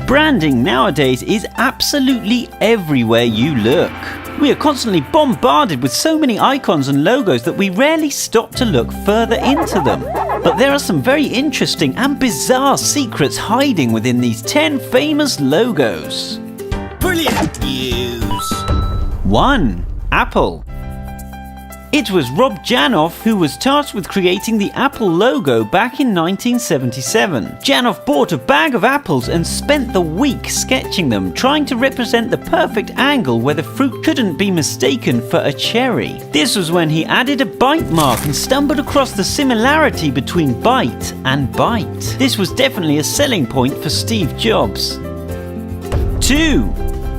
Branding nowadays is absolutely everywhere you look. We are constantly bombarded with so many icons and logos that we rarely stop to look further into them. But there are some very interesting and bizarre secrets hiding within these 10 famous logos. Brilliant news! 1. Apple. It was Rob Janoff who was tasked with creating the Apple logo back in 1977. Janoff bought a bag of apples and spent the week sketching them, trying to represent the perfect angle where the fruit couldn't be mistaken for a cherry. This was when he added a bite mark and stumbled across the similarity between bite and byte. This was definitely a selling point for Steve Jobs. 2.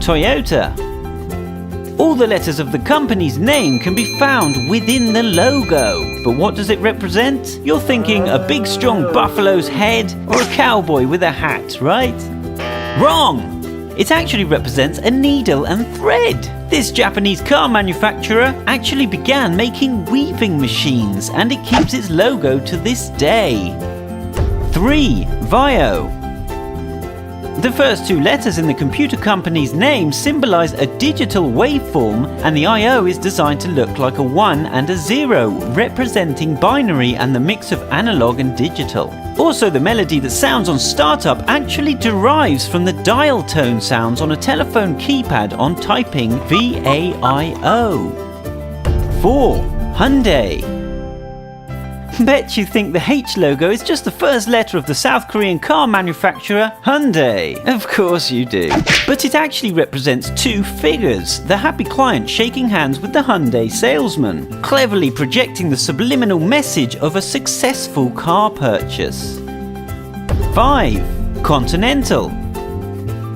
Toyota. All the letters of the company's name can be found within the logo. But what does it represent? You're thinking a big strong buffalo's head or a cowboy with a hat, right? Wrong! It actually represents a needle and thread. This Japanese car manufacturer actually began making weaving machines, and it keeps its logo to this day. 3. Vio. The first 2 letters in the computer company's name symbolize a digital waveform, and the IO is designed to look like a 1 and a 0, representing binary and the mix of analog and digital. Also, the melody that sounds on startup actually derives from the dial tone sounds on a telephone keypad on typing VAIO. 4. Hyundai. Bet you think the H logo is just the first letter of the South Korean car manufacturer Hyundai. Of course you do. But it actually represents 2 figures, the happy client shaking hands with the Hyundai salesman, cleverly projecting the subliminal message of a successful car purchase. 5. Continental.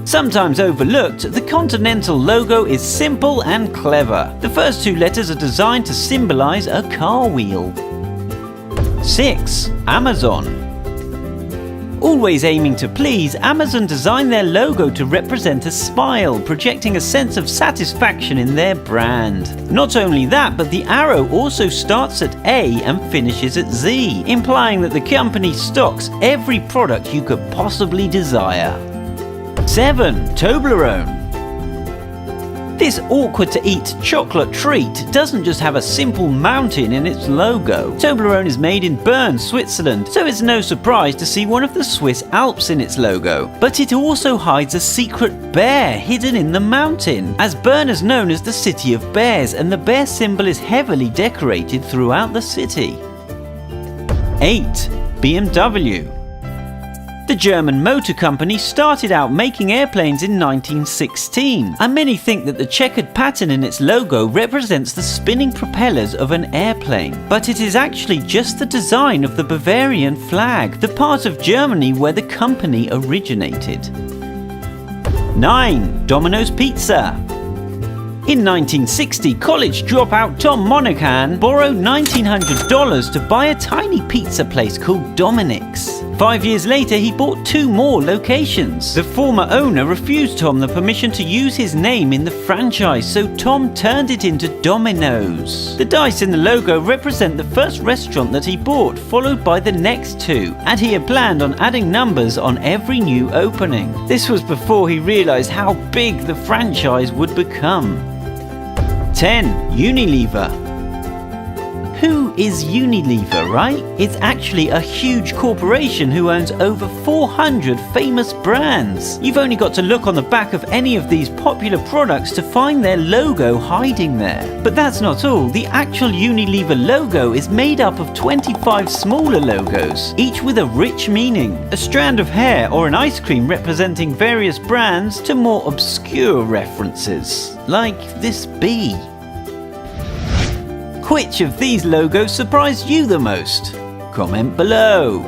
Sometimes overlooked, the Continental logo is simple and clever. The first 2 letters are designed to symbolize a car wheel. 6. Amazon. Always aiming to please, Amazon designed their logo to represent a smile, projecting a sense of satisfaction in their brand. Not only that, but the arrow also starts at A and finishes at Z, implying that the company stocks every product you could possibly desire. 7. Toblerone. This awkward-to-eat chocolate treat doesn't just have a simple mountain in its logo. Toblerone is made in Bern, Switzerland, so it's no surprise to see one of the Swiss Alps in its logo. But it also hides a secret bear hidden in the mountain, as Bern is known as the city of bears, and the bear symbol is heavily decorated throughout the city. 8. BMW. The German motor company started out making airplanes in 1916, and many think that the checkered pattern in its logo represents the spinning propellers of an airplane. But it is actually just the design of the Bavarian flag, the part of Germany where the company originated. 9. Domino's Pizza. In 1960, college dropout Tom Monaghan borrowed $1,900 to buy a tiny pizza place called Dominic's. 5 years later, he bought 2 more locations. The former owner refused Tom the permission to use his name in the franchise, so Tom turned it into Domino's. The dice in the logo represent the first restaurant that he bought, followed by the next 2, and he had planned on adding numbers on every new opening. This was before he realized how big the franchise would become. 10. Unilever. Who is Unilever, right? It's actually a huge corporation who owns over 400 famous brands. You've only got to look on the back of any of these popular products to find their logo hiding there. But that's not all. The actual Unilever logo is made up of 25 smaller logos, each with a rich meaning. A strand of hair or an ice cream representing various brands to more obscure references, like this bee. Which of these logos surprised you the most? Comment below.